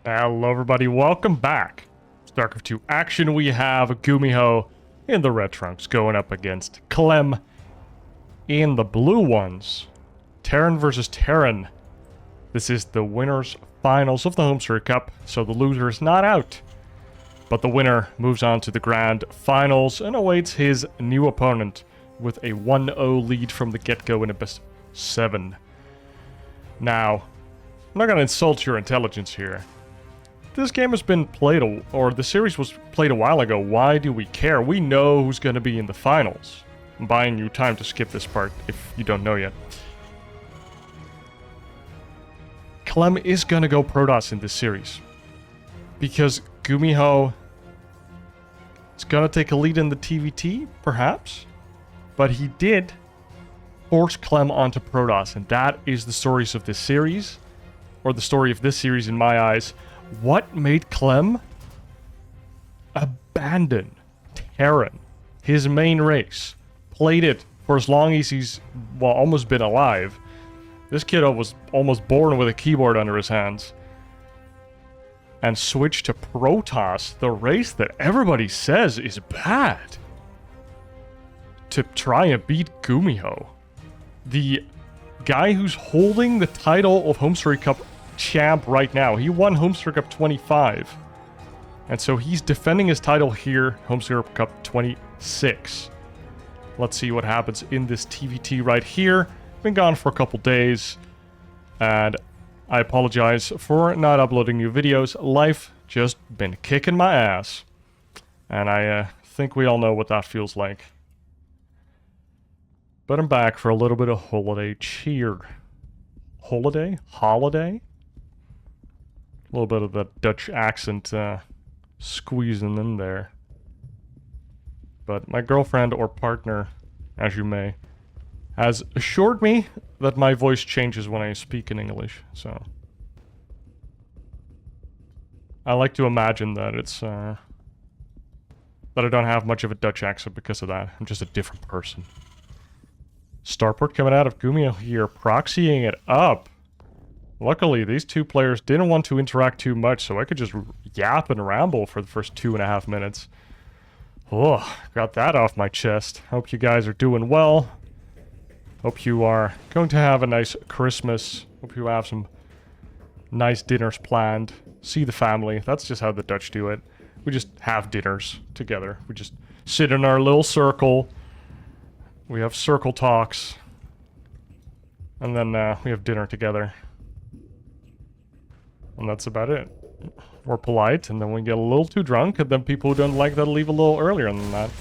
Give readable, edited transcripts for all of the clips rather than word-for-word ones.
Hello everybody, welcome back. StarCraft 2 action. We have GuMiho in the red trunks going up against Clem in the blue ones. Terran versus Terran. This is the winners finals of the Homestory Cup, so the loser is not out. But the winner moves on to the grand finals and awaits his new opponent with a 1-0 lead from the get-go in a best 7. Now, I'm not going to insult your intelligence here. This game has been played, or the series was played a while ago. Why do we care? We know who's going to be in the finals. I'm buying you time to skip this part if you don't know yet. Clem is going to go Protoss in this series. Because GuMiho is going to take a lead in the TVT, perhaps. But he did force Clem onto Protoss, and that is the stories of this series. Or the story of this series in my eyes. What made Clem abandon Terran, his main race? Played it for as long as he's, well, almost been alive. This kiddo was almost born with a keyboard under his hands. And switched to Protoss, the race that everybody says is bad. To try and beat GuMiho. The guy who's holding the title of Homestory Cup champ right now. He won Homestory Cup 25. And so he's defending his title here, Homestory Cup 26. Let's see what happens in this TVT right here. Been gone for a couple days. And I apologize for not uploading new videos. Life just been kicking my ass. And I think we all know what that feels like. But I'm back for a little bit of holiday cheer. Holiday? Holiday? A little bit of the Dutch accent squeezing in there. But my girlfriend or partner, as you may, has assured me that my voice changes when I speak in English, so I like to imagine that it's that I don't have much of a Dutch accent because of that. I'm just a different person. Starport coming out of GuMiho here, proxying it up. Luckily, these two players didn't want to interact too much, so I could just yap and ramble for the first 2.5 minutes. Oh, got that off my chest. Hope you guys are doing well. Hope you are going to have a nice Christmas. Hope you have some nice dinners planned. See the family. That's just how the Dutch do it. We just have dinners together. We just sit in our little circle. We have circle talks. And then we have dinner together. And that's about it. We're polite, and then we get a little too drunk, and then people who don't like that leave a little earlier than that.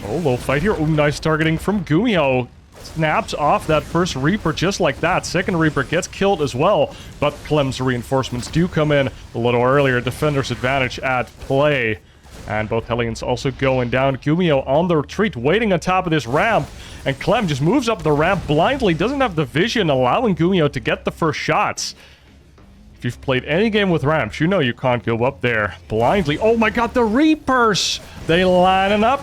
Oh, little fight here. Oh, nice targeting from GuMiho. Snaps off that first Reaper just like that. Second Reaper gets killed as well, but Clem's reinforcements do come in a little earlier. Defender's advantage at play. And both Hellions also going down. GuMiho on the retreat, waiting on top of this ramp. And Clem just moves up the ramp blindly, doesn't have the vision, allowing GuMiho to get the first shots. If you've played any game with ramps, you know you can't go up there blindly. Oh my god, the Reapers! They lining up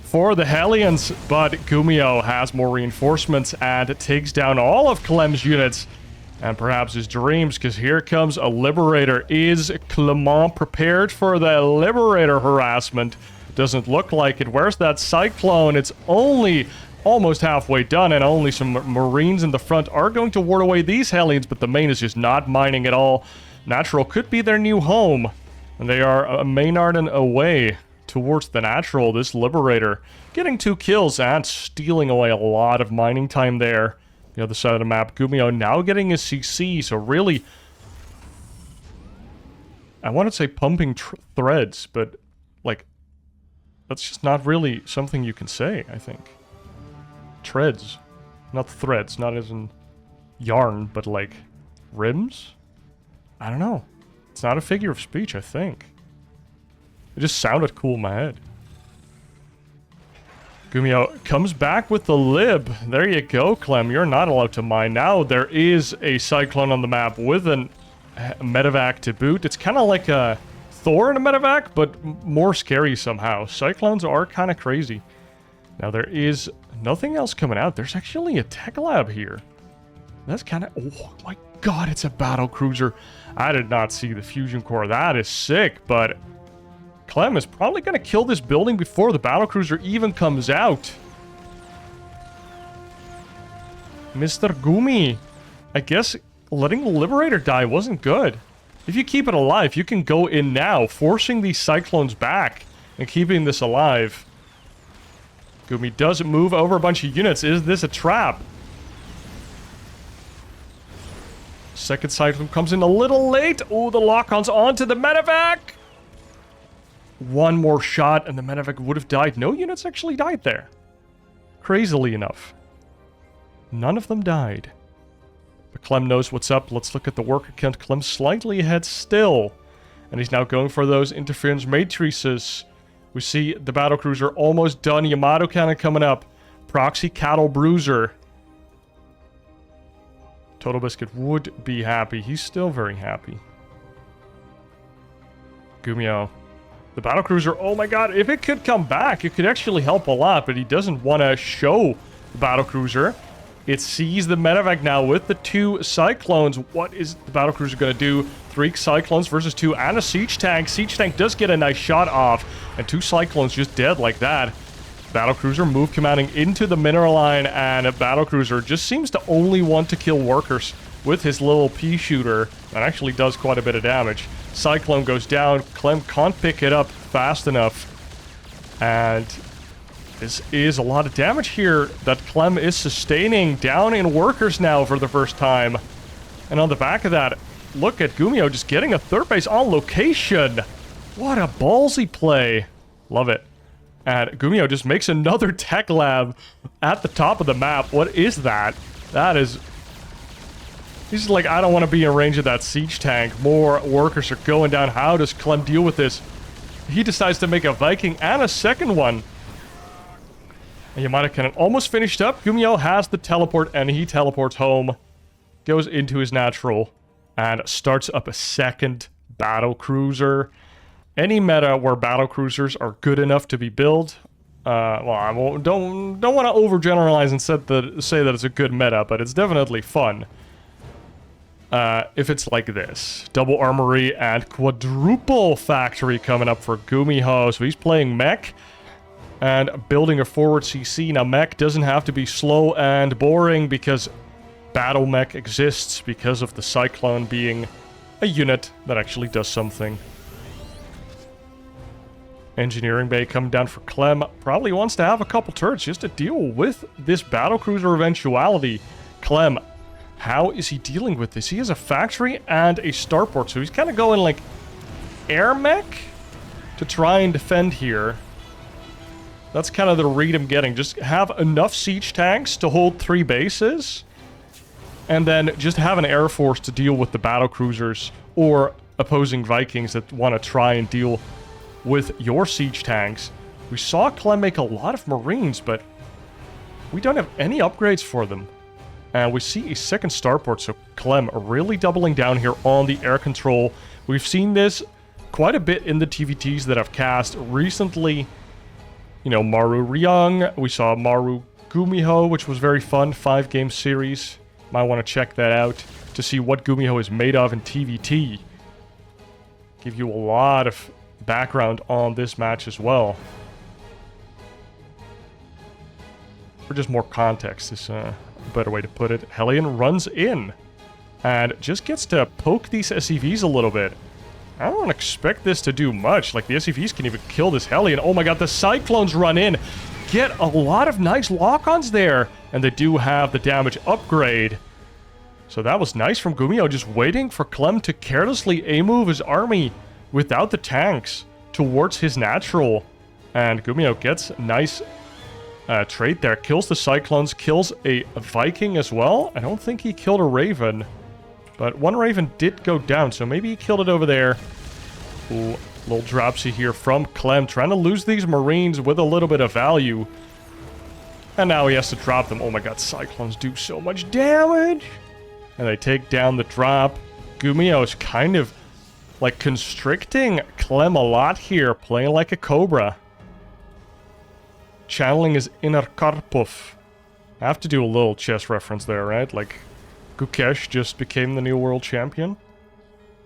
for the Hellions, but GuMiho has more reinforcements and takes down all of Clem's units. And perhaps his dreams, because here comes a Liberator. Is Clement prepared for the Liberator harassment? Doesn't look like it. Where's that Cyclone? It's only almost halfway done, and only some Marines in the front are going to ward away these Hellions, but the main is just not mining at all. Natural could be their new home, and they are Maynarden away towards the Natural. This Liberator getting 2 kills and stealing away a lot of mining time there. The other side of the map, GuMiho now getting a CC, so really, I want to say pumping threads, but, like, that's just not really something you can say, I think. Treads. Not threads, not as in yarn, but like rims? I don't know. It's not a figure of speech, I think. It just sounded cool in my head. GuMiho comes back with the lib. There you go, Clem. You're not allowed to mine. Now there is a Cyclone on the map with a medevac to boot. It's kind of like a Thor in a medevac, but more scary somehow. Cyclones are kind of crazy. Now there is nothing else coming out. There's actually a tech lab here. That's kind of... Oh my god, it's a battlecruiser. I did not see the fusion core. That is sick, but Clem is probably going to kill this building before the battlecruiser even comes out. Mr. Gumi, I guess letting the Liberator die wasn't good. If you keep it alive, you can go in now, forcing these Cyclones back and keeping this alive. Gumi doesn't move over a bunch of units. Is this a trap? Second Cyclone comes in a little late. Oh, the lock-on's onto the medevac. One more shot and the medevac would have died. No units actually died there. Crazily enough. None of them died. But Clem knows what's up. Let's look at the worker count. Clem's slightly ahead still. And he's now going for those interference matrices. We see the battlecruiser almost done. Yamato cannon coming up. Proxy cattle bruiser. Total Biscuit would be happy. He's still very happy. GuMiho. The battlecruiser, oh my god, if it could come back, it could actually help a lot, but he doesn't want to show the battlecruiser. It sees the medevac now with the 2 Cyclones. What is the battlecruiser going to do? 3 Cyclones versus 2 and a Siege Tank. Siege Tank does get a nice shot off, and 2 Cyclones just dead like that. Battlecruiser move commanding into the mineral line, and a battlecruiser just seems to only want to kill workers with his little pea shooter. That actually does quite a bit of damage. Cyclone goes down. Clem can't pick it up fast enough. And this is a lot of damage here that Clem is sustaining down in workers now for the first time. And on the back of that, look at GuMiho just getting a 3rd base on location. What a ballsy play. Love it. And GuMiho just makes another tech lab at the top of the map. What is that? That is... He's like, I don't want to be in range of that siege tank. More workers are going down. How does Clem deal with this? He decides to make a Viking and a second one. And Yamato cannon almost finished up. GuMiho has the teleport and he teleports home. Goes into his natural and starts up a second battlecruiser. Any meta where battlecruisers are good enough to be built, well, I don't want to overgeneralize and say that it's a good meta, but it's definitely fun. If it's like this. Double armory and quadruple factory coming up for GuMiho. So he's playing mech and building a forward CC. Now mech doesn't have to be slow and boring because battle mech exists because of the Cyclone being a unit that actually does something. Engineering bay coming down for Clem. Probably wants to have a couple turrets just to deal with this battlecruiser eventuality. Clem, how is he dealing with this? He has a factory and a starport, so he's kind of going like air mech to try and defend here. That's kind of the read I'm getting. Just have enough siege tanks to hold 3 bases, and then just have an air force to deal with the battlecruisers or opposing Vikings that want to try and deal with your siege tanks. We saw Clem make a lot of Marines, but we don't have any upgrades for them. And we see a second starport, so Clem really doubling down here on the air control. We've seen this quite a bit in the TVTs that I've cast recently. You know, Maru Ryung, we saw Maru GuMiho, which was very fun, 5-game series. Might want to check that out to see what GuMiho is made of in TVT. Give you a lot of background on this match as well. Or just more context is a better way to put it. Hellion runs in and just gets to poke these SCVs a little bit. I don't expect this to do much. Like, the SCVs can even kill this Hellion. Oh my god, the Cyclones run in. Get a lot of nice lock-ons there. And they do have the damage upgrade. So that was nice from GuMiho, just waiting for Clem to carelessly A-move his army without the tanks towards his natural. And GuMiho gets a nice trait there. Kills the Cyclones, kills a Viking as well. I don't think he killed a Raven, but one Raven did go down, so maybe he killed it over there. Ooh, little dropsy here from Clem, trying to lose these Marines with a little bit of value. And now he has to drop them. Oh my god, Cyclones do so much damage! And they take down the drop. GuMiho is kind of like constricting Clem a lot here, playing like a cobra. Channeling his inner Karpov. I have to do a little chess reference there, right? Like, Gukesh just became the new world champion.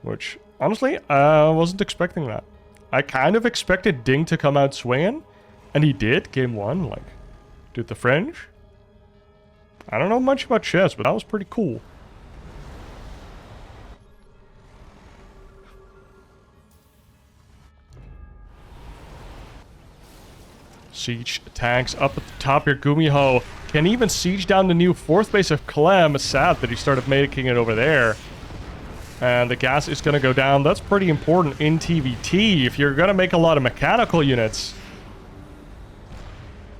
Which, honestly, I wasn't expecting that. I kind of expected Ding to come out swinging. And he did, game 1, like, did the fringe. I don't know much about chess, but that was pretty cool. Siege tanks up at the top here. GuMiho can even siege down the new 4th base of Clem. It's sad that he started making it over there. And the gas is going to go down. That's pretty important in TVT. If you're going to make a lot of mechanical units,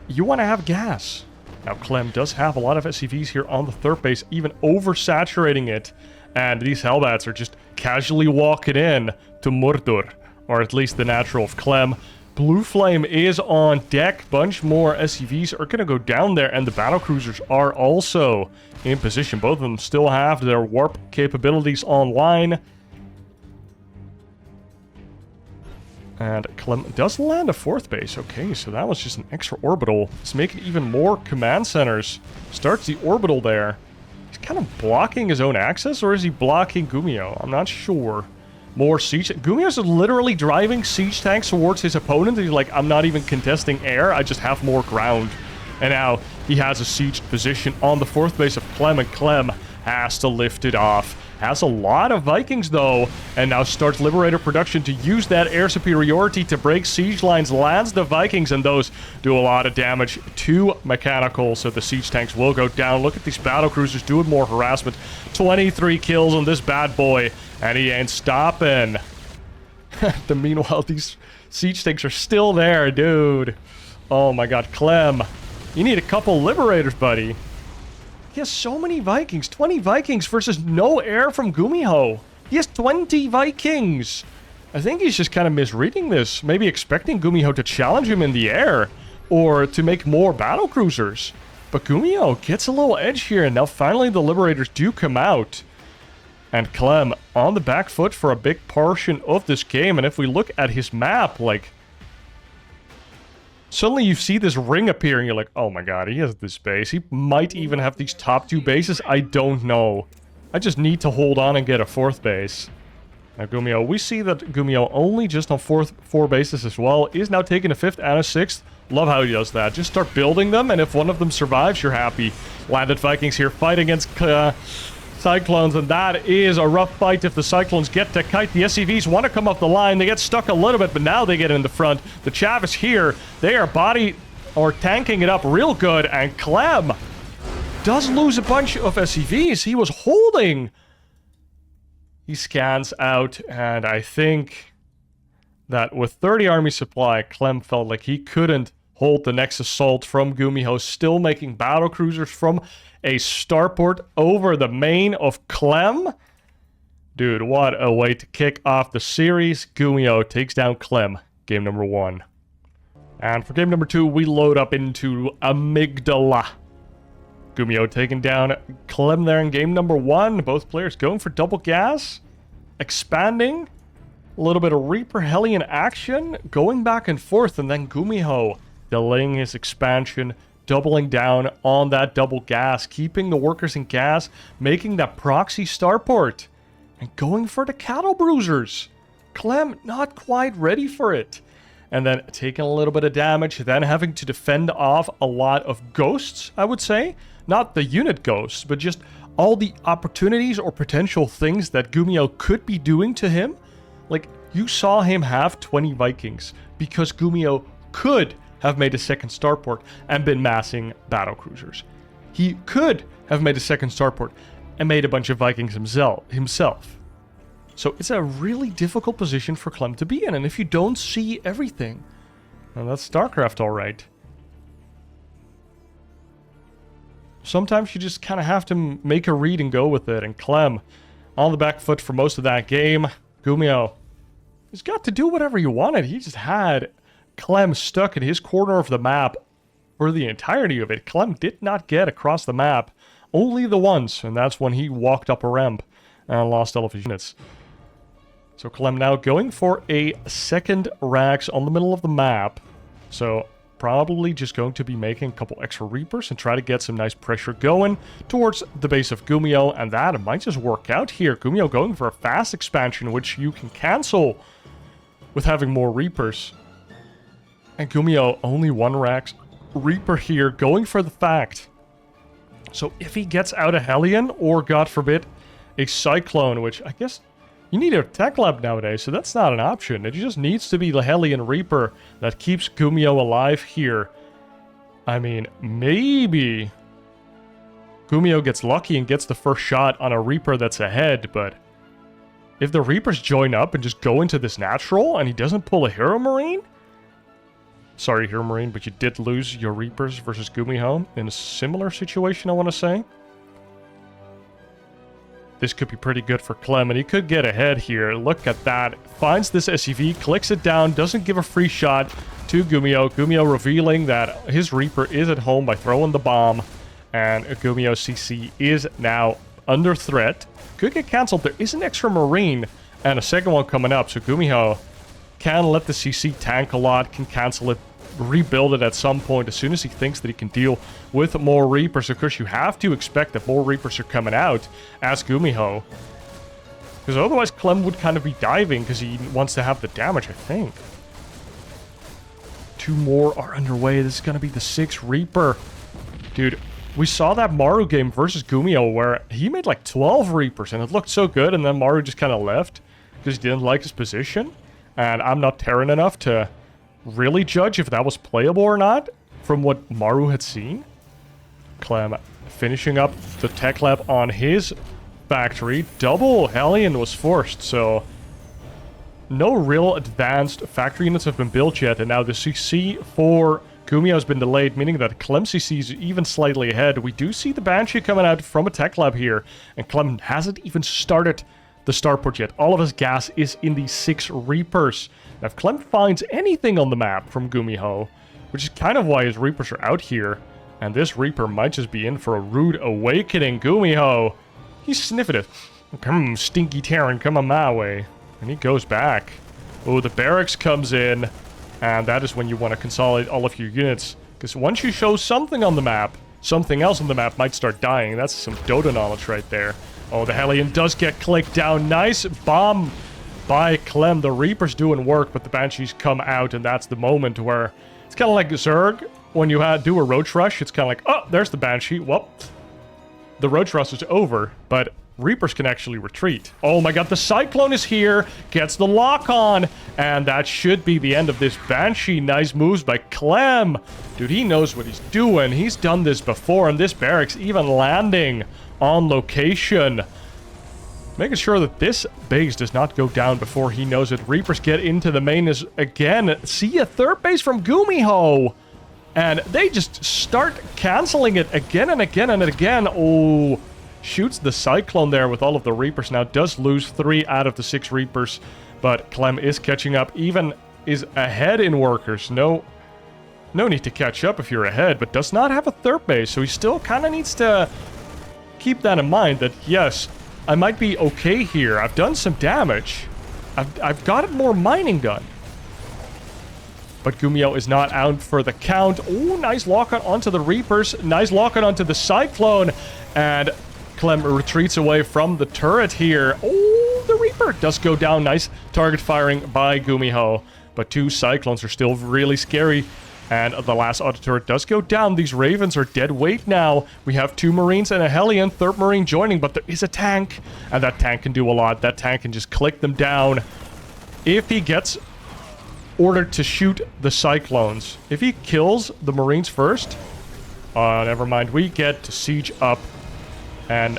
you want to have gas. Now, Clem does have a lot of SCVs here on the 3rd base, even oversaturating it. And these Hellbats are just casually walking in to Mordor, or at least the natural of Clem. Blue Flame is on deck. Bunch more SCVs are going to go down there, and the battlecruisers are also in position. Both of them still have their warp capabilities online. And Clem does land a 4th base. Okay, so that was just an extra orbital. It's making even more command centers. Starts the orbital there. He's kind of blocking his own access, or is he blocking GuMiho? I'm not sure. More siege. GuMiho's literally driving siege tanks towards his opponent. He's like, I'm not even contesting air. I just have more ground. And now he has a siege position on the 4th base of Clem, and Clem has to lift it off. Has a lot of Vikings, though, and now starts Liberator production to use that air superiority to break siege lines, lands the Vikings, and those do a lot of damage to mechanical, so the siege tanks will go down. Look at these battlecruisers doing more harassment. 23 kills on this bad boy, and he ain't stopping. Meanwhile, these siege tanks are still there, dude. Oh my god, Clem. You need a couple Liberators, buddy. He has so many Vikings. 20 Vikings versus no air from GuMiho. He has 20 Vikings. I think he's just kind of misreading this. Maybe expecting GuMiho to challenge him in the air. Or to make more battlecruisers. But GuMiho gets a little edge here. And now finally the Liberators do come out. And Clem on the back foot for a big portion of this game. And if we look at his map, like, suddenly you see this ring appear and you're like, oh my god, he has this base. He might even have these top 2 bases. I don't know. I just need to hold on and get a 4th base. Now GuMiho, we see that GuMiho only just on 4 bases as well is now taking a 5th and a 6th. Love how he does that. Just start building them, and if one of them survives, you're happy. Landed Vikings here fight against Cyclones, and that is a rough fight if the Cyclones get to kite. The SCVs want to come up the line. They get stuck a little bit, but now they get in the front. The Chav is here. They are tanking it up real good, and Clem does lose a bunch of SCVs. He was holding. He scans out, and I think that with 30 army supply, Clem felt like he couldn't hold the next assault from GuMiho, still making battlecruisers from a starport over the main of Clem. Dude, what a way to kick off the series. GuMiho takes down Clem, game number 1. And for game number 2, we load up into Amygdala. GuMiho taking down Clem there in game number 1. Both players going for double gas, expanding, a little bit of Reaper Hellion action, going back and forth, and then GuMiho delaying his expansion, doubling down on that double gas, keeping the workers in gas, making that proxy starport, and going for the cattle bruisers. Clem not quite ready for it. And then taking a little bit of damage, then having to defend off a lot of ghosts, I would say. Not the unit ghosts, but just all the opportunities or potential things that GuMiho could be doing to him. Like, you saw him have 20 Vikings because GuMiho could have made a second starport and been massing battlecruisers. He could have made a second starport and made a bunch of Vikings himself. So it's a really difficult position for Clem to be in, and if you don't see everything, well, that's StarCraft alright. Sometimes you just kind of have to make a read and go with it, and Clem on the back foot for most of that game. GuMiho, he's got to do whatever he wanted. He just had Clem stuck in his corner of the map for the entirety of it. Clem did not get across the map, only the once, and that's when he walked up a ramp and lost all of his units. So Clem now going for a second Rax on the middle of the map. So probably just going to be making a couple extra Reapers and try to get some nice pressure going towards the base of GuMiho, and that might just work out here. GuMiho going for a fast expansion, which you can cancel with having more Reapers. And GuMiho only one Rax Reaper here, going for the fact. So if he gets out a Hellion, or God forbid, a Cyclone, which I guess you need a Tech Lab nowadays, so that's not an option. It just needs to be the Hellion Reaper that keeps GuMiho alive here. I mean, maybe GuMiho gets lucky and gets the first shot on a Reaper that's ahead, but if the Reapers join up and just go into this natural and he doesn't pull a Hero Marine... Sorry, Hero Marine, but you did lose your Reapers versus GuMiho in a similar situation, I want to say. This could be pretty good for Clem, and he could get ahead here. Look at that. Finds this SCV, clicks it down, doesn't give a free shot to GuMiho. GuMiho revealing that his Reaper is at home by throwing the bomb, and GuMiho CC is now under threat. Could get cancelled. There is an extra Marine and a second one coming up, so GuMiho can let the CC tank a lot, can cancel it, rebuild it at some point as soon as he thinks that he can deal with more Reapers. Of course, you have to expect that more Reapers are coming out as GuMiho, because otherwise Clem would kind of be diving because he wants to have the damage, I think. 2 more are underway. This is going to be the 6th Reaper. Dude, we saw that Maru game versus GuMiho where he made like 12 Reapers and it looked so good, and then Maru just kind of left because he didn't like his position. And I'm not Terran enough to really judge if that was playable or not from what Maru had seen. Clem finishing up the Tech Lab on his factory. Double Hellion was forced, so no real advanced factory units have been built yet. And now the CC for GuMiho has been delayed, meaning that Clem CC is even slightly ahead. We do see the Banshee coming out from a Tech Lab here, and Clem hasn't even started the starport yet. All of his gas is in these 6 Reapers. Now, if Clem finds anything on the map from GuMiho, which is kind of why his Reapers are out here, and this Reaper might just be in for a rude awakening. GuMiho, he's sniffing it. Come, stinky Terran, come on my way. And he goes back. Oh, the barracks comes in, and that is when you want to consolidate all of your units, because once you show something on the map, something else on the map might start dying. That's some Dota knowledge right there. Oh, the Hellion does get clicked down. Nice bomb by Clem. The Reaper's doing work, but the Banshees come out, and that's the moment where it's kind of like Zerg. When you do a Roach Rush, it's kind of like, oh, there's the Banshee. Well, the Roach Rush is over, but Reapers can actually retreat. Oh my god, the Cyclone is here, gets the lock on, and that should be the end of this Banshee. Nice moves by Clem. Dude, he knows what he's doing. He's done this before, and this barracks even landing on location, making sure that this base does not go down before he knows it. Reapers get into the main again. See a 3rd base from GuMiho, and they just start canceling it again and again and again. Oh, shoots the Cyclone there with all of the Reapers. Now does lose 3 out of the 6 Reapers, but Clem is catching up, even is ahead in workers. No need to catch up if you're ahead, but does not have a 3rd base, so he still kind of needs to keep that in mind, that yes, I might be okay here. I've done some damage. I've got more mining done. But GuMiho is not out for the count. Oh, nice lock-on onto the Reapers. Nice lock-on onto the Cyclone. And Clem retreats away from the turret here. Oh, the Reaper does go down. Nice target firing by GuMiho. But 2 Cyclones are still really scary. And the last auto turret does go down. These Ravens are dead weight now. We have 2 Marines and a Hellion. 3rd Marine joining, but there is a tank. And that tank can do a lot. That tank can just click them down. If he gets ordered to shoot the Cyclones. If he kills the Marines first... never mind. We get to siege up. And...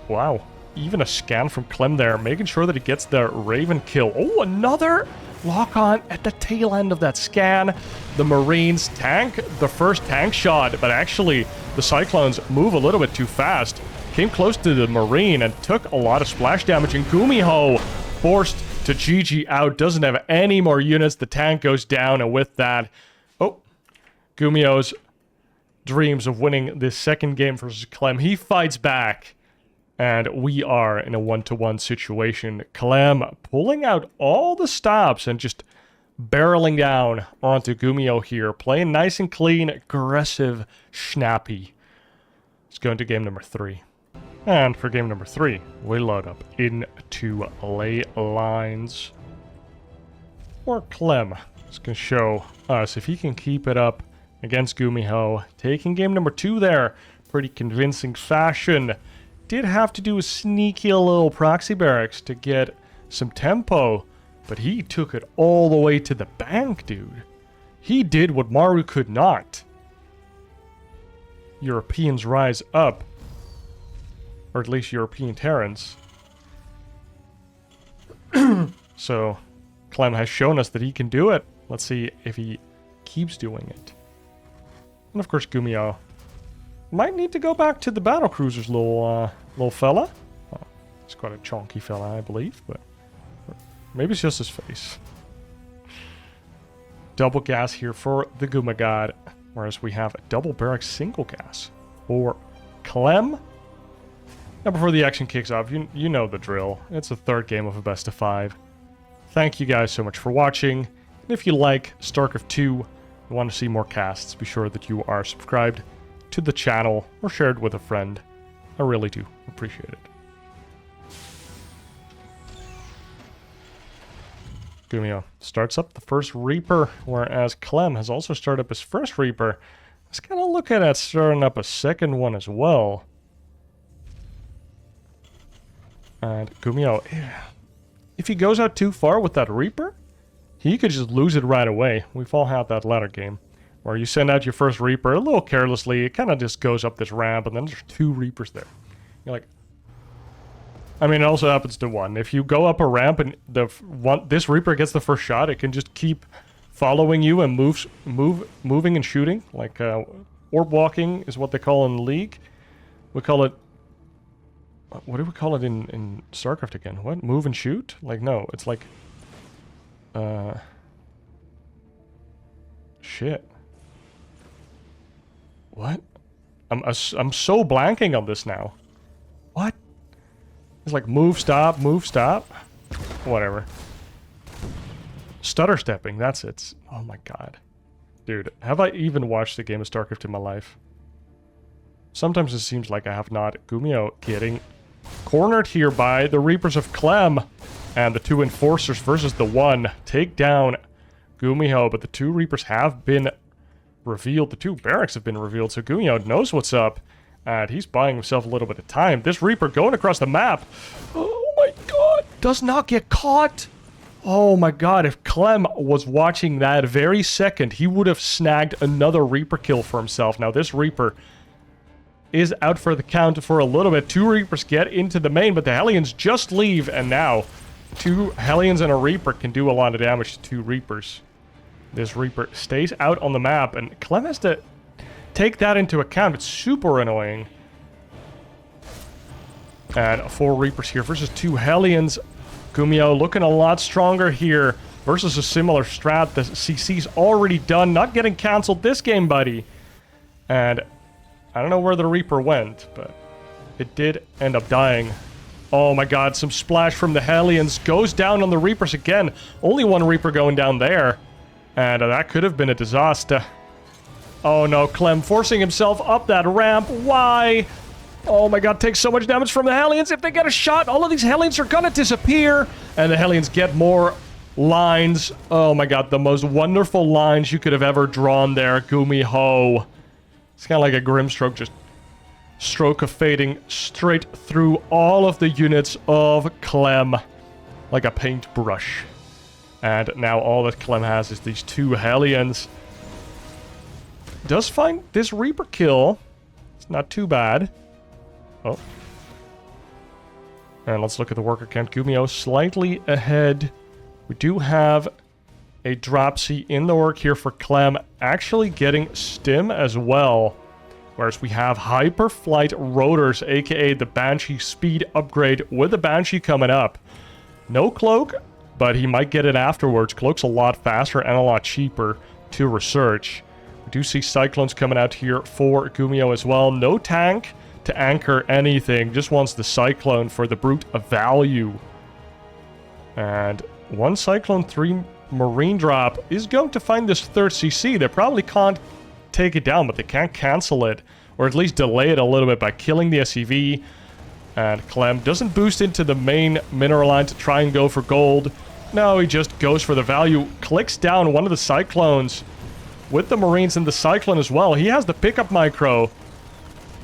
wow. Even a scan from Clem there. Making sure that he gets the Raven kill. Oh, another... lock on at the tail end of that scan. The Marines tank the first tank shot, but actually the Cyclones move a little bit too fast. Came close to the Marine and took a lot of splash damage, and GuMiho forced to GG out. Doesn't have any more units. The tank goes down, and with that, oh, GuMiho's dreams of winning this second game versus Clem, he fights back. And we are in a 1-to-1 situation. Clem pulling out all the stops and just barreling down onto GuMiho here. Playing nice and clean, aggressive, snappy. Let's go into game number 3. And for game number 3, we load up into Ley Lines. Or Clem. It's going to show us if he can keep it up against GuMiho. Taking game number 2 there. Pretty convincing fashion. Did have to do a sneaky little proxy barracks to get some tempo. But he took it all the way to the bank, dude. He did what Maru could not. Europeans rise up. Or at least European Terrans. So, Clem has shown us that he can do it. Let's see if he keeps doing it. And of course, GuMiho might need to go back to the battlecruisers, little fella. Oh, he's quite a chunky fella, I believe, but maybe it's just his face. Double gas here for the Guma God, whereas we have a double barrack single gas for Clem. Now, before the action kicks off, you know the drill. It's the 3rd game of a best of 5. Thank you guys so much for watching. And if you like StarCraft 2 and want to see more casts, be sure that you are subscribed to the channel or shared with a friend. I really do appreciate it. GuMiho starts up the first Reaper, whereas Clem has also started up his first Reaper. Let's kind of look at starting up a second one as well. And GuMiho, if he goes out too far with that Reaper, he could just lose it right away. We've all had that ladder game where you send out your first Reaper a little carelessly. It kind of just goes up this ramp, and then there's 2 Reapers there. You're like, I mean, it also happens to one. If you go up a ramp and this Reaper gets the first shot, it can just keep following you and moving and shooting. Like orb walking is what they call in League. We call it. What do we call it in StarCraft again? What? Move and shoot? Like, no, it's like... Shit. What? I'm so blanking on this now. What? It's like move, stop, whatever. Stutter stepping, that's it. Oh my god. Dude, have I even watched a game of StarCraft in my life? Sometimes it seems like I have not. GuMiho getting cornered here by the Reapers of Clem. And the 2 Enforcers versus the 1 take down GuMiho. But the 2 Reapers have been revealed. The 2 barracks have been revealed. So GuMiho knows what's up. And he's buying himself a little bit of time. This Reaper going across the map. Oh my god. Does not get caught. Oh my god. If Clem was watching that very second, he would have snagged another Reaper kill for himself. Now this Reaper is out for the count for a little bit. 2 Reapers get into the main, but the Hellions just leave. And now 2 Hellions and a Reaper can do a lot of damage to 2 Reapers. This Reaper stays out on the map, and Clem has to take that into account. It's super annoying. And 4 Reapers here versus 2 Hellions. GuMiho looking a lot stronger here versus a similar strat. The CC's already done, not getting cancelled this game, buddy. And I don't know where the Reaper went, but it did end up dying. Oh my god, some splash from the Hellions. Goes down on the Reapers again. Only 1 Reaper going down there. And that could have been a disaster. Oh no, Clem forcing himself up that ramp. Why? Oh my god, takes so much damage from the Hellions. If they get a shot, all of these Hellions are gonna disappear. And the Hellions get more lines. Oh my god, the most wonderful lines you could have ever drawn there, GuMiho. It's kind of like a Grimstroke, just stroke of fading straight through all of the units of Clem. Like a paintbrush. And now all that Clem has is these 2 Hellions. Does find this Reaper kill. It's not too bad. Oh. And let's look at the worker count. GuMiho slightly ahead. We do have a dropsy in the work here for Clem. Actually getting stim as well. Whereas we have Hyperflight Rotors, aka the Banshee speed upgrade with the Banshee coming up. No Cloak, but he might get it afterwards. Cloak's a lot faster and a lot cheaper to research. We do see Cyclones coming out here for GuMiho as well. No tank to anchor anything. Just wants the Cyclone for the brute of value. And 1 Cyclone, 3 Marine drop is going to find this third CC. They probably can't take it down, but they can't cancel it, or at least delay it a little bit by killing the SCV. And Clem doesn't boost into the main mineral line to try and go for gold. No, he just goes for the value, clicks down one of the Cyclones with the Marines and the Cyclone as well. He has the pickup micro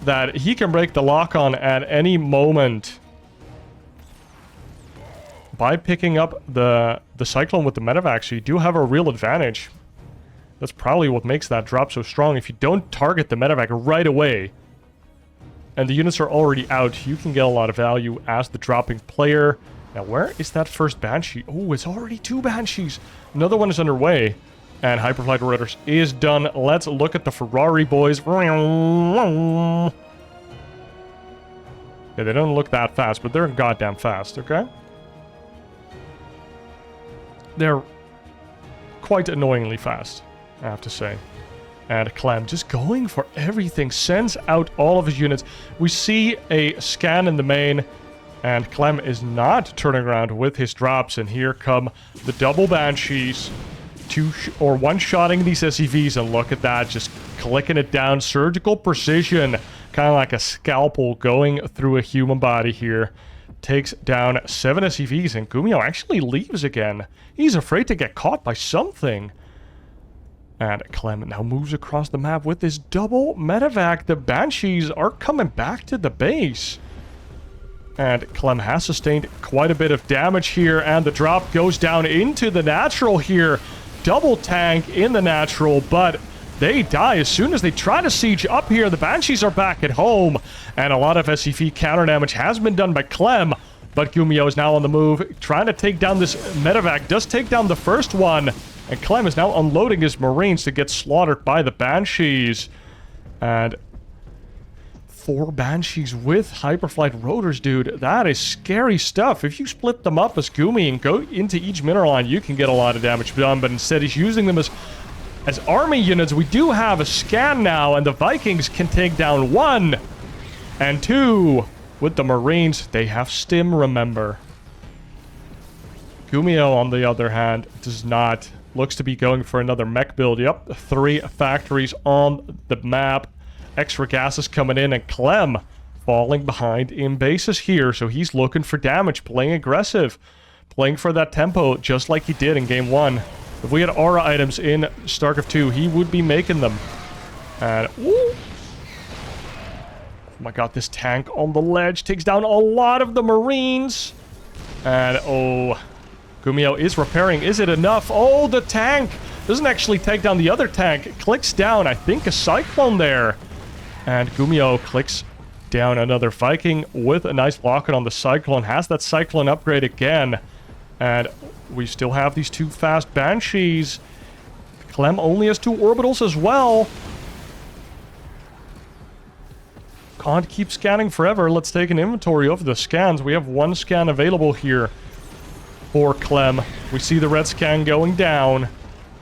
that he can break the lock on at any moment by picking up the Cyclone with the medevac, so you do have a real advantage. That's probably what makes that drop so strong. If you don't target the medevac right away, and the units are already out, you can get a lot of value as the dropping player. Now, where is that first Banshee? Oh, it's already 2 Banshees. Another one is underway, and Hyperflight Rotors is done. Let's look at the Ferrari boys. Yeah, they don't look that fast, but they're goddamn fast, okay? They're quite annoyingly fast, I have to say. And Clem just going for everything, sends out all of his units. We see a scan in the main, and Clem is not turning around with his drops. And here come the double Banshees, one-shotting these SCVs, and look at that, just clicking it down. Surgical precision, kind of like a scalpel going through a human body here. Takes down 7 SCVs, and GuMiho actually leaves again. He's afraid to get caught by something. And Clem now moves across the map with this double medevac. The Banshees are coming back to the base. And Clem has sustained quite a bit of damage here, and the drop goes down into the natural here. Double tank in the natural, but they die as soon as they try to siege up here. The Banshees are back at home, and a lot of SCV counter damage has been done by Clem, but GuMiho is now on the move, trying to take down this medevac. Does take down the first one, and Clem is now unloading his Marines to get slaughtered by the Banshees. And 4 Banshees with Hyperflight Rotors, dude. That is scary stuff. If you split them up as Gumi and go into each mineral line, you can get a lot of damage done, but instead he's using them as army units. We do have a scan now, and the Vikings can take down 1 and 2 with the Marines. They have stim, remember. GuMiho, on the other hand, does not. Looks to be going for another mech build. Yep, 3 factories on the map. Extra gases coming in, and Clem falling behind in bases here. So he's looking for damage, playing aggressive, playing for that tempo, just like he did in Game 1. If we had aura items in StarCraft 2, he would be making them. And, ooh. Oh my god, this tank on the ledge takes down a lot of the Marines. And, oh, GuMiho is repairing. Is it enough? Oh, the tank doesn't actually take down the other tank. It clicks down, I think, a Cyclone there. And GuMiho clicks down another Viking with a nice lock on the Cyclone. Has that Cyclone upgrade again. And we still have these 2 fast Banshees. Clem only has 2 orbitals as well. Can't keep scanning forever. Let's take an inventory of the scans. We have 1 scan available here for Clem. We see the red scan going down.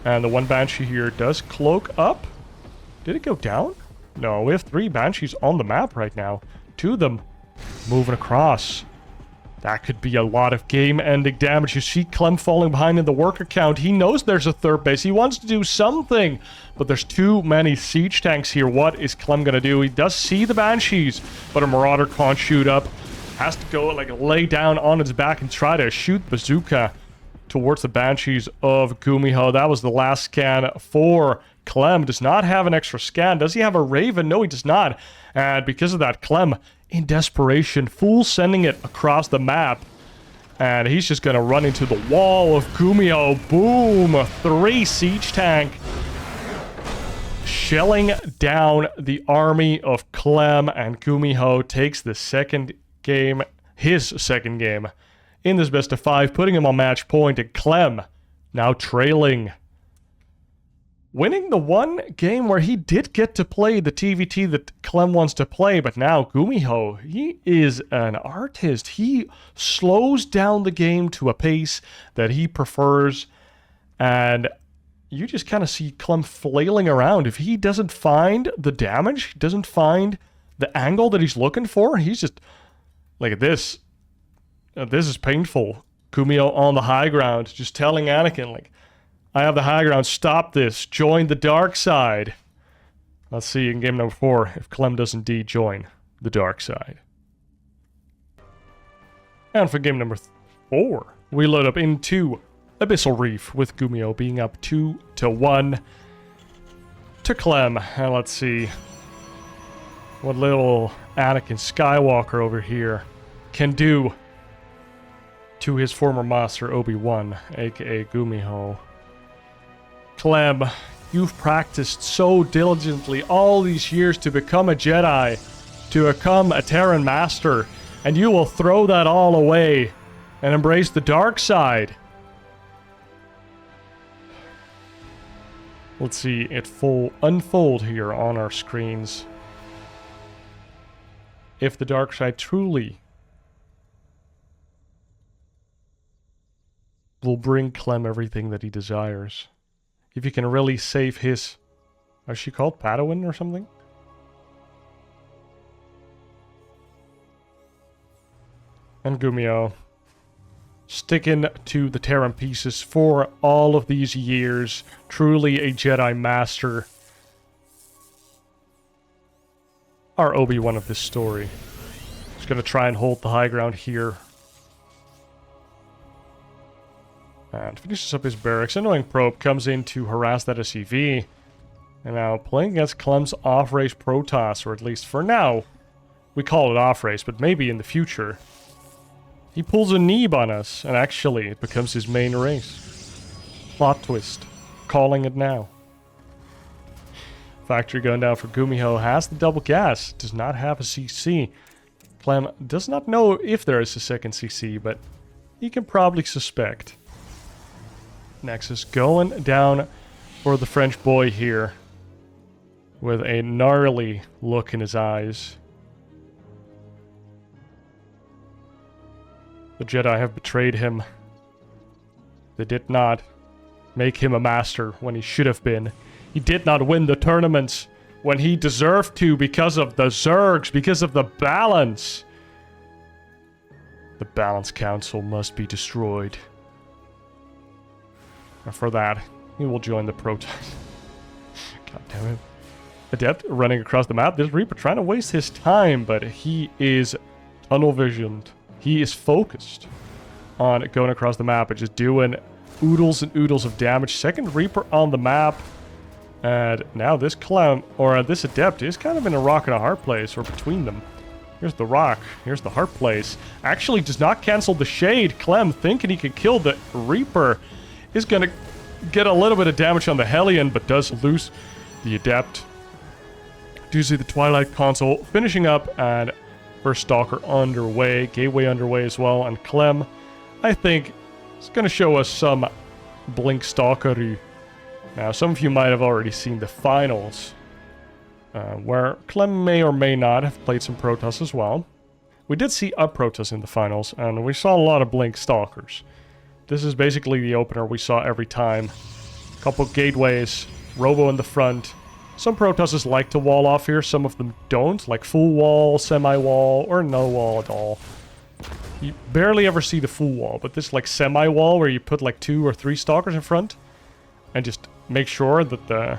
And the 1 Banshee here does cloak up. Did it go down? No, we have 3 Banshees on the map right now. 2 of them moving across. That could be a lot of game-ending damage. You see Clem falling behind in the worker count. He knows there's a 3rd base. He wants to do something, but there's too many siege tanks here. What is Clem going to do? He does see the Banshees, but a Marauder can't shoot up. Has to go, like, lay down on its back and try to shoot Bazooka towards the Banshees of GuMiho. That was the last scan for Clem. Does not have an extra scan. Does he have a Raven? No, he does not. And because of that, Clem, in desperation, full sending it across the map. And he's just going to run into the wall of GuMiho. Boom! 3 siege tank. Shelling down the army of Clem, and GuMiho takes the second game, his second game, in this best of 5, putting him on match point, and Clem now trailing. Winning the 1 game where he did get to play the TVT that Clem wants to play, but now GuMiho, he is an artist. He slows down the game to a pace that he prefers, and you just kind of see Clem flailing around. If he doesn't find the damage, doesn't find the angle that he's looking for, he's just like this. This is painful. GuMiho on the high ground, just telling Anakin, like, I have the high ground. Stop this. Join the dark side. Let's see in game number 4 if Clem does indeed join the dark side. And for game number 4, we load up into Abyssal Reef with GuMiho being up 2-1 to Clem. And let's see what little Anakin Skywalker over here can do to his former master Obi-Wan, aka GuMiho. Clem, you've practiced so diligently all these years to become a Jedi, to become a Terran master, and you will throw that all away and embrace the dark side. Let's see it unfold here on our screens. If the dark side truly will bring Clem everything that he desires. If he can really save his... Is she called Padawan or something? And GuMiho sticking to the Terran pieces for all of these years. Truly a Jedi Master. Our Obi-Wan of this story. He's going to try and hold the high ground here. And finishes up his barracks. Annoying Probe comes in to harass that SCV. And now playing against Clem's off-race Protoss, or at least for now, we call it off-race, but maybe in the future. He pulls a Neeb on us, and actually it becomes his main race. Plot twist. Calling it now. Factory going down for GuMiho, has the double gas, does not have a CC. Clem does not know if there is a second CC, but he can probably suspect. Nexus going down for the French boy here with a gnarly look in his eyes. The Jedi have betrayed him. They did not make him a master when he should have been. He did not win the tournaments when he deserved to because of the Zergs, because of the balance. The Balance Council must be destroyed. And for that, he will join the Protoss. God damn it. Adept running across the map. This Reaper trying to waste his time, but he is tunnel visioned. He is focused on going across the map and just doing oodles and oodles of damage. Second Reaper on the map. And now this Clem, or this Adept, is kind of in a rock and a hard place, or between them. Here's the rock. Here's the hard place. Actually does not cancel the shade. Clem, thinking he could kill the Reaper, is going to get a little bit of damage on the Hellion, but does lose the Adept. Do see the Twilight console finishing up, and first Stalker underway, Gateway underway as well, and Clem, I think, is going to show us some Blink Stalkery. Now, some of you might have already seen the finals, where Clem may or may not have played some Protoss as well. We did see a Protoss in the finals, and we saw a lot of Blink Stalkers. This is basically the opener we saw every time. Couple gateways, Robo in the front. Some Protosses like to wall off here, some of them don't, like full wall, semi-wall, or no wall at all. You barely ever see the full wall, but this like semi-wall where you put like 2 or 3 Stalkers in front and just make sure that the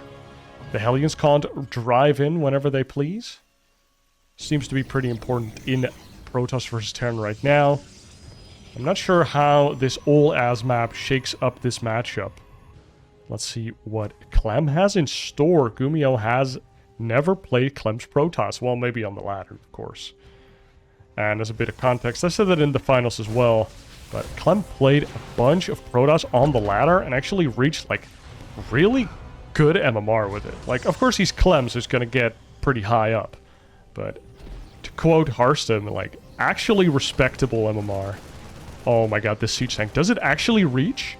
Hellions can't drive in whenever they please. Seems to be pretty important in Protoss versus Terran right now. I'm not sure how this all-as map shakes up this matchup. Let's see what Clem has in store. GuMiho has never played Clem's Protoss. Well, maybe on the ladder, of course. And as a bit of context, I said that in the finals as well, but Clem played a bunch of Protoss on the ladder and actually reached, like, really good MMR with it. Like, of course he's Clem, so he's gonna get pretty high up. But to quote Harston, like, actually respectable MMR. Oh my god, this siege tank. Does it actually reach?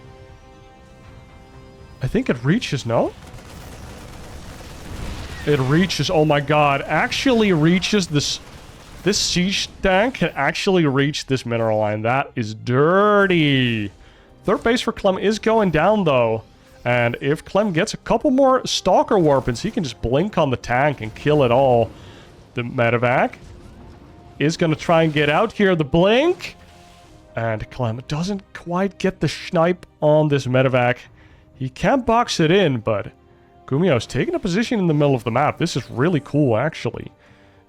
I think it reaches, no? It reaches, oh my god. Actually reaches this... This siege tank can actually reach this mineral line. That is dirty. Third base for Clem is going down, though. And if Clem gets a couple more Stalker Warpins, he can just blink on the tank and kill it all. The medevac is going to try and get out here. The blink... And Clem doesn't quite get the snipe on this medevac. He can't box it in, but GuMiho's taking a position in the middle of the map. This is really cool, actually.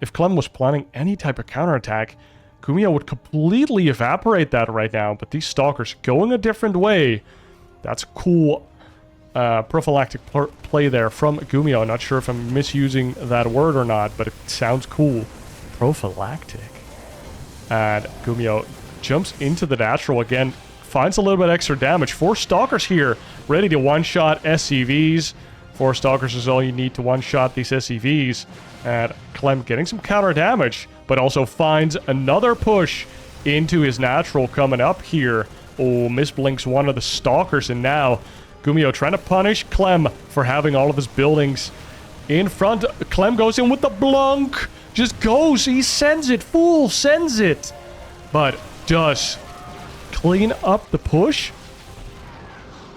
If Clem was planning any type of counterattack, GuMiho would completely evaporate that right now, but these Stalkers going a different way. That's cool prophylactic play there from GuMiho. Not sure if I'm misusing that word or not, but it sounds cool. Prophylactic. And GuMiho jumps into the natural again, finds a little bit extra damage. 4 Stalkers here, ready to one-shot SCVs. 4 Stalkers is all you need to one-shot these SCVs. And Clem getting some counter damage, but also finds another push into his natural coming up here. Oh, misblinks one of the Stalkers, and now GuMiho trying to punish Clem for having all of his buildings in front. Clem goes in with the blunk. Just goes. He sends it. Fool sends it. But does clean up the push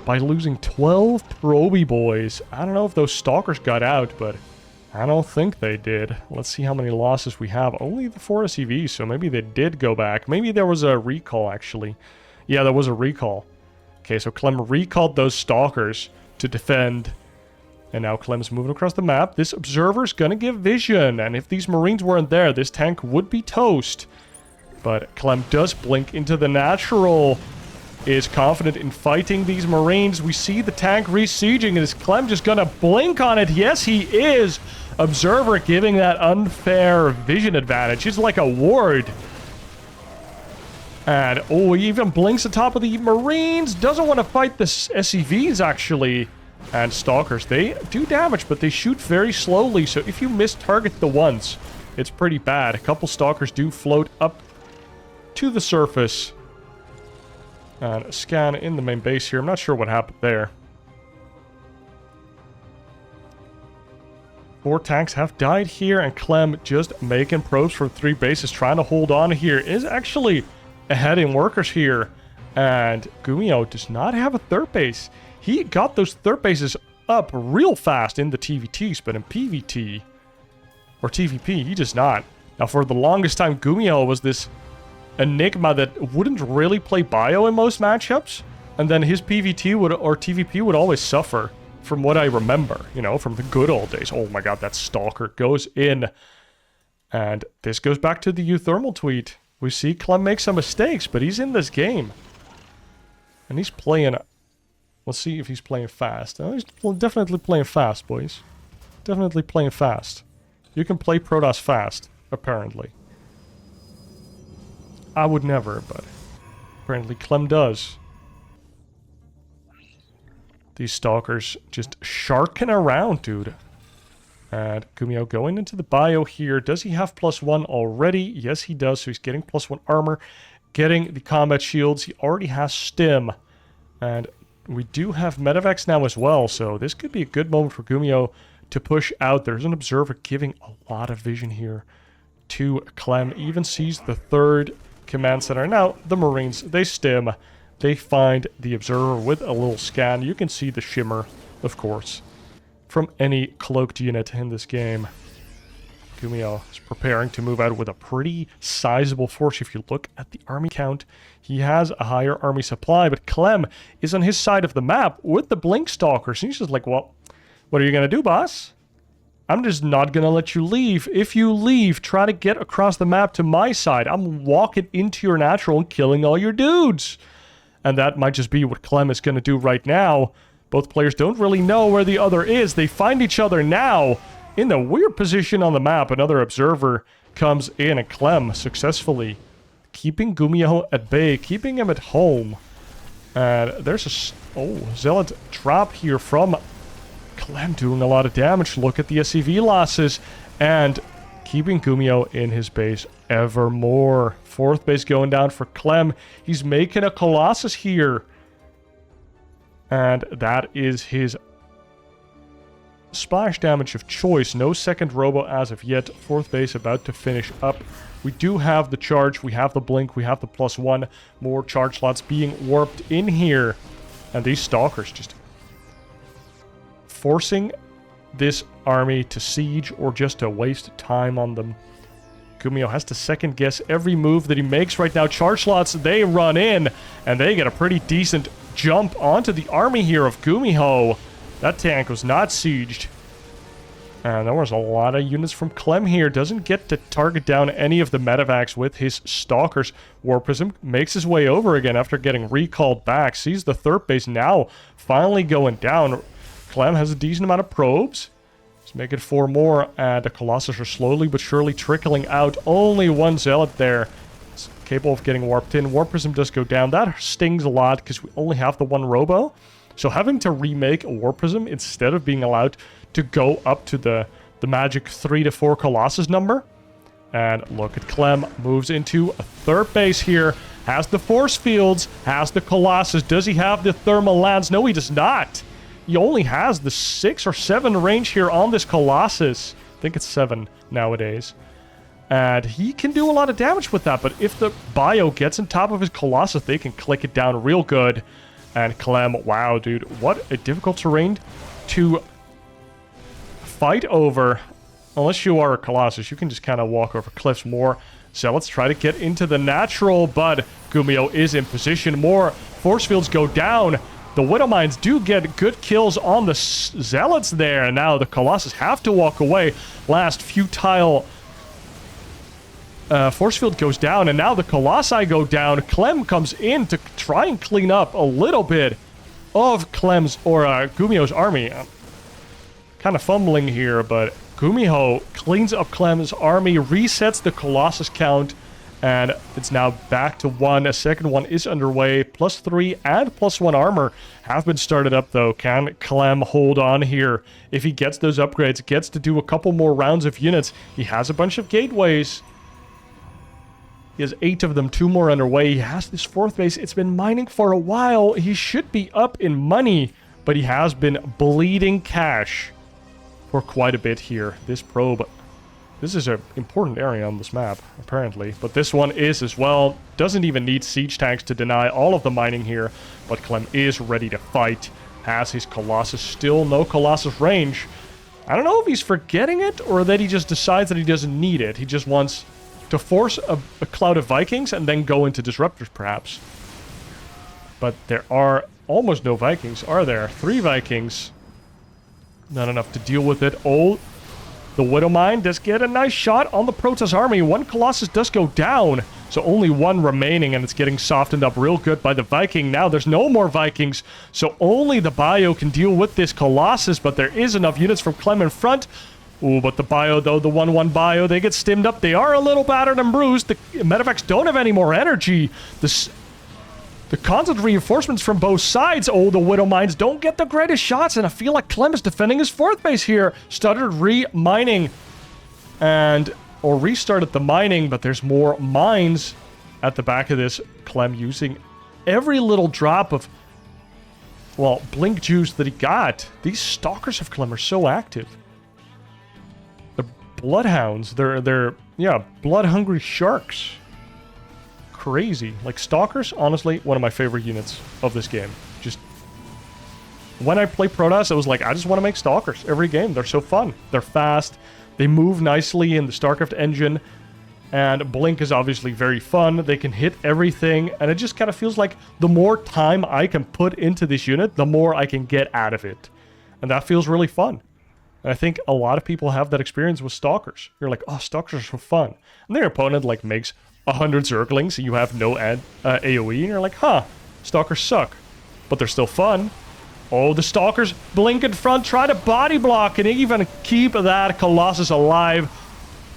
by losing 12 Proby boys. I don't know if those Stalkers got out, but I don't think they did. Let's see how many losses we have. Only the 4 SCVs, so maybe they did go back. Maybe there was a recall, actually. Yeah, there was a recall. Okay, so Clem recalled those Stalkers to defend. And now Clem's moving across the map. This Observer's gonna give vision, and if these Marines weren't there, this tank would be toast. But Clem does blink into the natural. Is confident in fighting these Marines. We see the tank resieging. Is Clem just gonna blink on it? Yes, he is. Observer giving that unfair vision advantage. It's like a ward. And, oh, he even blinks on top of the Marines. Doesn't want to fight the SCVs, actually. And Stalkers, they do damage, but they shoot very slowly. So if you miss-target the ones, it's pretty bad. A couple Stalkers do float up to the surface. And a scan in the main base here. I'm not sure what happened there. 4 tanks have died here, and Clem just making probes for 3 bases, trying to hold on here. Is actually ahead in workers here. And GuMiho does not have a 3rd base. He got those 3rd bases up real fast in the TVTs, but in PVT, or TVP, he does not. Now, for the longest time, GuMiho was this enigma that wouldn't really play bio in most matchups, and then his PVT would, or TVP would always suffer, from what I remember, you know, from the good old days. Oh my god, that Stalker goes in. And this goes back to the Euthermal tweet. We see Clem make some mistakes, but he's in this game. And he's playing... Let's see if he's playing fast. Oh, he's definitely playing fast, boys. Definitely playing fast. You can play Protoss fast, apparently. I would never, but apparently Clem does. These Stalkers just sharking around, dude. And GuMiho going into the bio here. Does he have +1 already? Yes, he does. So he's getting +1 armor. Getting the combat shields. He already has stim. And we do have medevacs now as well. So this could be a good moment for GuMiho to push out. There's an Observer giving a lot of vision here to Clem. Even sees the 3rd command center. Now, the Marines, they stim. They find the Observer with a little scan. You can see the shimmer, of course, from any cloaked unit in this game. GuMiho is preparing to move out with a pretty sizable force. If you look at the army count, he has a higher army supply, but Clem is on his side of the map with the Blink Stalkers. And he's just like, well, what are you going to do, boss? I'm just not going to let you leave. If you leave, try to get across the map to my side. I'm walking into your natural and killing all your dudes. And that might just be what Clem is going to do right now. Both players don't really know where the other is. They find each other now in the weird position on the map. Another Observer comes in, and Clem successfully keeping GuMiho at bay, keeping him at home. And there's a Zealot drop here from Clem, doing a lot of damage. Look at the SCV losses, and keeping GuMiho in his base ever more. 4th base going down for Clem. He's making a Colossus here. And that is his splash damage of choice. No second robo as of yet. 4th base about to finish up. We do have the charge. We have the blink. We have the +1. More charge slots being warped in here. And these Stalkers just forcing this army to siege or just to waste time on them. GuMiho has to second guess every move that he makes right now. Charge slots, they run in, and they get a pretty decent jump onto the army here of GuMiho. That tank was not sieged. And there was a lot of units from Clem here. Doesn't get to target down any of the medevacs with his Stalkers. War Prism makes his way over again after getting recalled back. Sees the third base now finally going down. Clem has a decent amount of probes. Let's make it 4 more. And the Colossus are slowly but surely trickling out. Only one Zealot there. It's capable of getting warped in. War Prism does go down. That stings a lot because we only have the one Robo. So having to remake a War Prism instead of being allowed to go up to the magic 3 to 4 Colossus number. And look at Clem. Moves into a third base here. Has the force fields. Has the Colossus. Does he have the thermal lance? No, he does not. He only has the 6 or 7 range here on this Colossus. I think it's 7 nowadays. And he can do a lot of damage with that. But if the bio gets on top of his Colossus, they can click it down real good. And Clem, wow, dude, what a difficult terrain to fight over. Unless you are a Colossus, you can just kind of walk over cliffs more. So let's try to get into the natural, but GuMiho is in position. More force fields go down. The Widow Mines do get good kills on the Zealots there. And now the Colossus have to walk away. Last futile force field goes down, and now the Colossi go down. Clem comes in to try and clean up a little bit of Clem's or GuMiho's army. Kind of fumbling here, but GuMiho cleans up Clem's army, resets the Colossus count, and it's now back to 1. A second one is underway. +3 and +1 armor have been started up, though. Can Clem hold on here? If he gets those upgrades, gets to do a couple more rounds of units. He has a bunch of gateways. He has 8 of them, 2 more underway. He has this 4th base. It's been mining for a while. He should be up in money, but he has been bleeding cash for quite a bit here. This probe, this is an important area on this map, apparently. But this one is as well. Doesn't even need siege tanks to deny all of the mining here. But Clem is ready to fight. Has his Colossus. Still no Colossus range. I don't know if he's forgetting it or that he just decides that he doesn't need it. He just wants to force a cloud of Vikings and then go into Disruptors, perhaps. But there are almost no Vikings, are there? 3 Vikings. Not enough to deal with it. Oh, the Widow Mine does get a nice shot on the Protoss army. 1 Colossus does go down. So only 1 remaining, and it's getting softened up real good by the Viking. Now there's no more Vikings, so only the bio can deal with this Colossus, but there is enough units from Clem in front. Ooh, but the bio, though, the 1-1 bio, they get stimmed up. They are a little battered and bruised. The medevacs don't have any more energy. The constant reinforcements from both sides. Oh, the Widow Mines don't get the greatest shots, and I feel like Clem is defending his 4th base here. Started re-mining, or restarted the mining, but there's more mines at the back of this. Clem using every little drop of, well, blink juice that he got. These Stalkers of Clem are so active. Bloodhounds, they're yeah, blood-hungry sharks. Crazy. Like, Stalkers, honestly, one of my favorite units of this game. Just, when I play Protoss, I was like, I just want to make Stalkers every game. They're so fun. They're fast. They move nicely in the StarCraft engine. And Blink is obviously very fun. They can hit everything. And it just kind of feels like the more time I can put into this unit, the more I can get out of it. And that feels really fun. And I think a lot of people have that experience with Stalkers. You're like, oh, Stalkers are so fun. And their opponent, like, makes 100 circlings, so you have no AoE, and you're like, huh, Stalkers suck. But they're still fun. Oh, the Stalkers blink in front, try to body block, and even keep that Colossus alive.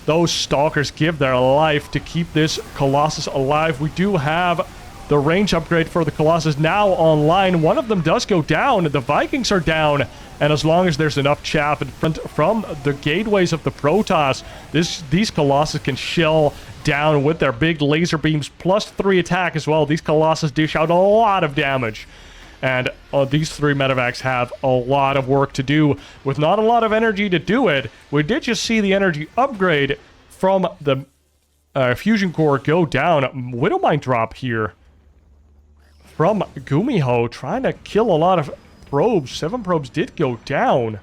Those Stalkers give their life to keep this Colossus alive. We do have the range upgrade for the Colossus now online. One of them does go down. The Vikings are down. And as long as there's enough chaff in front from the gateways of the Protoss, these Colossus can shell down with their big laser beams. +3 attack as well. These Colossus dish out a lot of damage. And these 3 medevacs have a lot of work to do with not a lot of energy to do it. We did just see the energy upgrade from the fusion core go down. Widow Mine drop here from GuMiho, trying to kill a lot of probes. 7 probes did go down.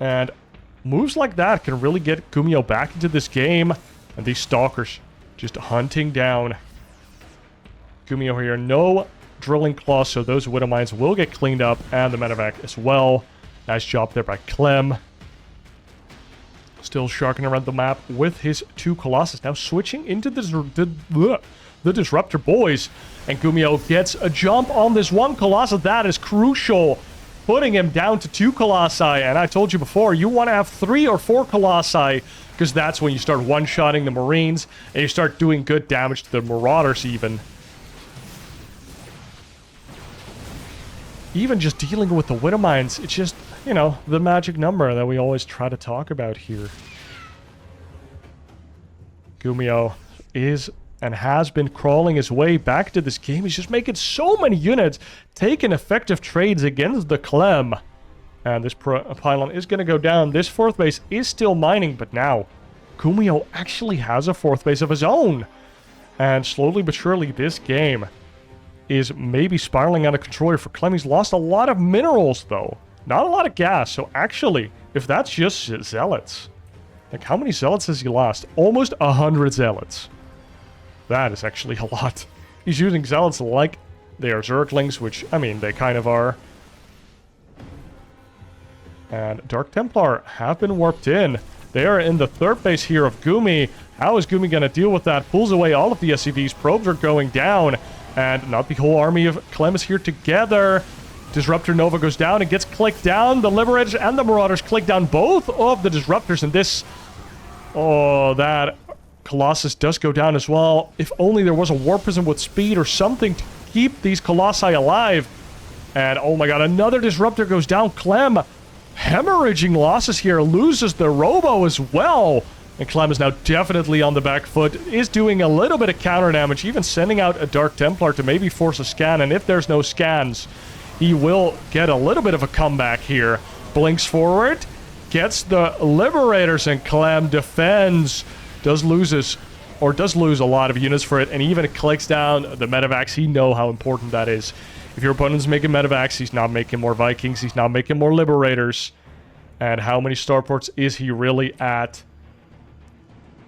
And moves like that can really get GuMiho back into this game. And these Stalkers just hunting down GuMiho here. No drilling claws, so those widow mines will get cleaned up, and the medevac as well. Nice job there by Clem. Still sharking around the map with his 2 Colossus. Now switching into the Disruptor boys. And GuMiho gets a jump on this 1 Colossus. That is crucial. Putting him down to 2 Colossi. And I told you before, you want to have 3 or 4 Colossi, because that's when you start one-shotting the Marines, and you start doing good damage to the Marauders even. Even just dealing with the Widow Mines, it's just, you know, the magic number that we always try to talk about here. GuMiho is and has been crawling his way back to this game. He's just making so many units, taking effective trades against the Clem. And this pylon is going to go down. This 4th base is still mining, but now GuMiho actually has a 4th base of his own. And slowly but surely, this game is maybe spiraling out of control here for Clem. He's lost a lot of minerals, though. Not a lot of gas. So actually, if that's just zealots, like how many zealots has he lost? Almost 100 zealots. That is actually a lot. He's using zealots like they are Zerglings, which, I mean, they kind of are. And Dark Templar have been warped in. They are in the 3rd base here of Gumi. How is Gumi going to deal with that? Pulls away all of the SCVs. Probes are going down. And not the whole army of Clem is here together. Disruptor Nova goes down and gets clicked down. The Liberators and the Marauders click down both of the Disruptors. And this... Oh, that Colossus does go down as well. If only there was a Warp Prism with speed or something to keep these Colossi alive. And oh my god, another Disruptor goes down. Clem hemorrhaging losses here. Loses the Robo as well. And Clem is now definitely on the back foot, is doing a little bit of counter damage, even sending out a Dark Templar to maybe force a scan, and if there's no scans, he will get a little bit of a comeback here. Blinks forward, gets the Liberators, and Clem defends. Does lose a lot of units for it, and even clicks down the medevacs. He knows how important that is. If your opponent's making medevacs, he's not making more Vikings, he's not making more Liberators. And how many starports is he really at?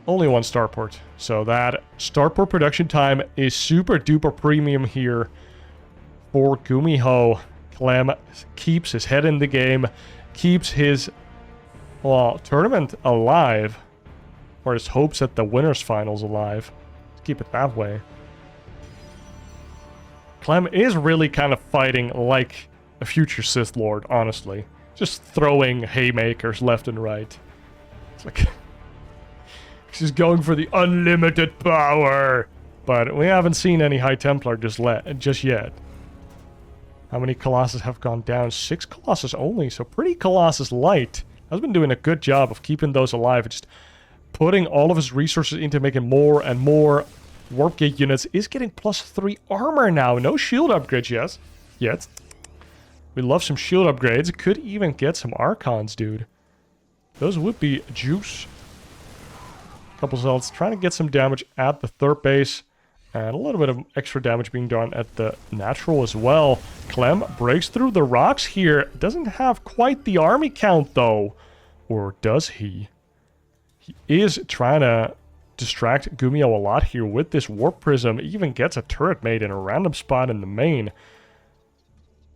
Only 1 starport. So that starport production time is super duper premium here for GuMiho. Clem keeps his head in the game, keeps his, well, tournament alive, or his hopes at the winners finals alive. Let's keep it that way. Clem is really kind of fighting like a future Sith Lord, honestly. Just throwing haymakers left and right. It's like... She's going for the unlimited power. But we haven't seen any High Templar just yet. How many Colossus have gone down? 6 Colossus only, so pretty Colossus light. Has been doing a good job of keeping those alive. Just putting all of his resources into making more and more Warp Gate units. Is getting +3 armor now. No shield upgrades yet. We love some shield upgrades. Could even get some Archons, dude. Those would be juice. Couple zealots trying to get some damage at the 3rd base, and a little bit of extra damage being done at the natural as well. Clem breaks through the rocks here. Doesn't have quite the army count though, or does he? He is trying to distract GuMiho a lot here with this Warp Prism. Even gets a turret made in a random spot in the main.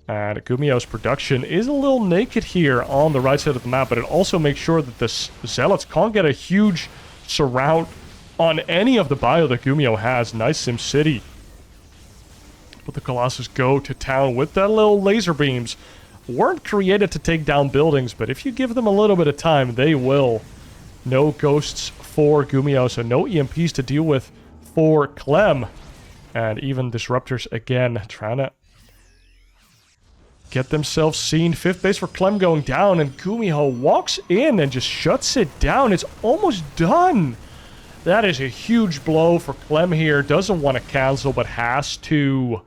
And GuMiho's production is a little naked here on the right side of the map, but it also makes sure that the zealots can't get a huge surround on any of the bio that GuMiho has. Nice SimCity. But the Colossus go to town with that little laser beams. Weren't created to take down buildings, but if you give them a little bit of time, they will. No ghosts for GuMiho, so no EMPs to deal with for Clem. And even Disruptors again trying to get themselves seen. 5th base for Clem going down, and GuMiho walks in and just shuts it down. It's almost done. That is a huge blow for Clem here. Doesn't want to cancel, but has to.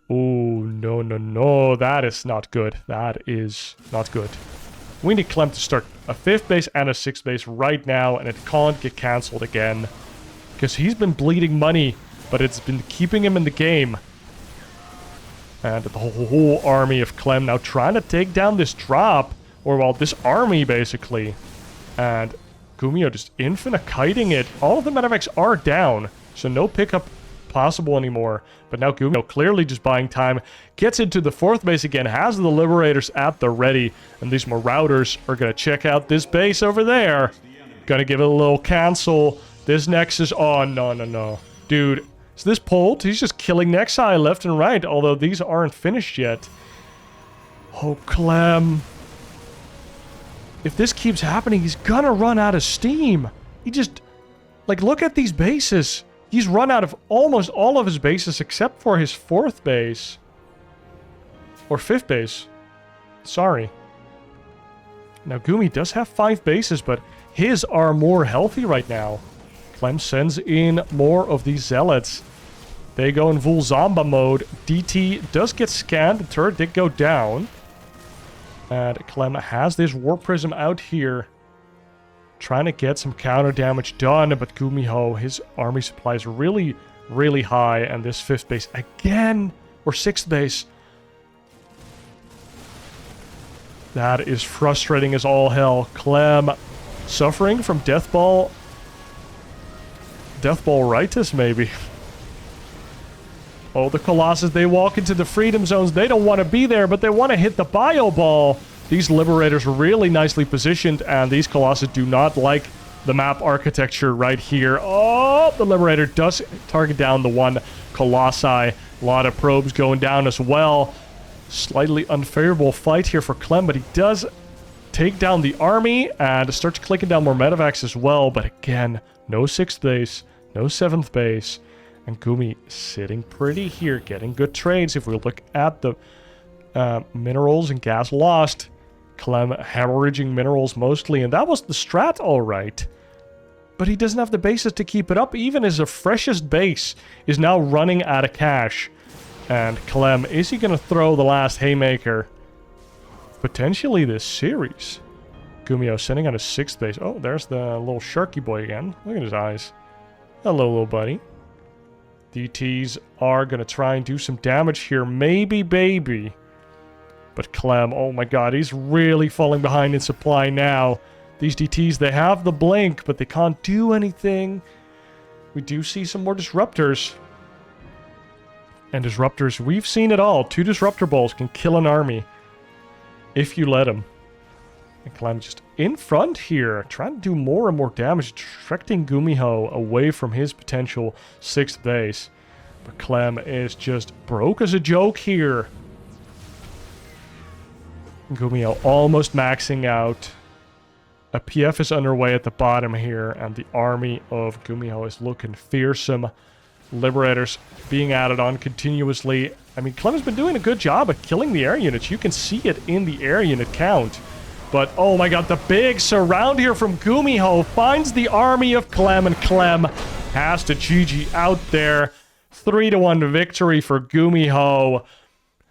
Oh, no, no, no. That is not good. That is not good. We need Clem to start a 5th base and a 6th base right now, and it can't get cancelled again. Because he's been bleeding money, but it's been keeping him in the game. And the whole army of Clem now trying to take down this drop. Or, well, this army, basically. And GuMiho just infinite kiting it. All of the medevacs are down. So no pickup possible anymore. But now GuMiho clearly just buying time. Gets into the 4th base again. Has the Liberators at the ready. And these Marauders are going to check out this base over there. Gonna give it a little cancel. This Nexus... Oh, no. Dude, is this pulled? He's just killing Nexi left and right. Although these aren't finished yet. Oh, Clem. If this keeps happening, he's gonna run out of steam. He just... Like, look at these bases. He's run out of almost all of his bases except for his 4th base. Or 5th base. Sorry. Now, Gumi does have 5 bases, but his are more healthy right now. Clem sends in more of these Zealots. They go in full Zomba mode. DT does get scanned. The turret did go down. And Clem has this War Prism out here. Trying to get some counter damage done. But GuMiho, his army supply is really, really high. And this 5th base again. Or 6th base. That is frustrating as all hell. Clem suffering from Deathball Rightus, maybe. Oh, the Colossus, they walk into the Freedom Zones. They don't want to be there, but they want to hit the Bio Ball. These Liberators are really nicely positioned, and these Colossus do not like the map architecture right here. Oh, the Liberator does target down the one Colossi. A lot of probes going down as well. Slightly unfavorable fight here for Clem, but he does take down the army and starts clicking down more medevacs as well. But again, no 6th base, no 7th base. And Gumi sitting pretty here, getting good trades. If we look at the minerals and gas lost, Clem hemorrhaging minerals mostly. And that was the strat, all right. But he doesn't have the bases to keep it up. Even his freshest base is now running out of cash. And Clem, is he going to throw the last haymaker? Potentially this series. GuMiho sending on his 6th base. Oh, there's the little Sharky boy again. Look at his eyes. Hello, little buddy. DTs are going to try and do some damage here. Maybe, baby. But Clem, oh my god, he's really falling behind in supply now. These DTs, they have the blink, but they can't do anything. We do see some more Disruptors. And Disruptors, we've seen it all. 2 Disruptor Balls can kill an army. If you let them. And Clem just in front here, trying to do more and more damage, distracting GuMiho away from his potential 6th base. But Clem is just broke as a joke here. GuMiho almost maxing out. A PF is underway at the bottom here, and the army of GuMiho is looking fearsome. Liberators being added on continuously. I mean, Clem's been doing a good job at killing the air units. You can see it in the air unit count. But, oh my god, the big surround here from GuMiho finds the army of Clem, and Clem has to GG out there. 3-1 victory for GuMiho.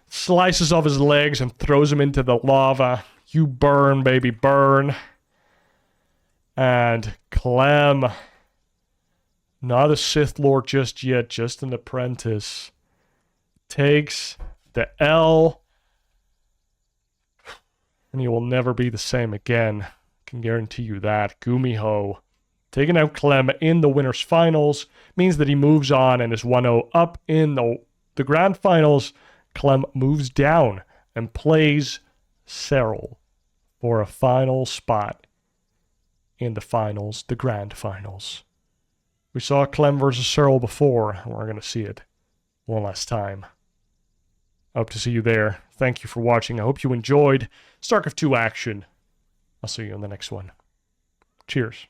Slices off his legs and throws him into the lava. You burn, baby, burn. And Clem, not a Sith Lord just yet, just an apprentice, takes the L. And he will never be the same again. Can guarantee you that. GuMiho taking out Clem in the winners finals means that he moves on and is 1-0 up in the grand finals. Clem moves down and plays Cyril for a final spot in the finals, the grand finals. We saw Clem versus Cyril before, and we're going to see it one last time. I hope to see you there. Thank you for watching. I hope you enjoyed StarCraft 2 action. I'll see you on the next one. Cheers.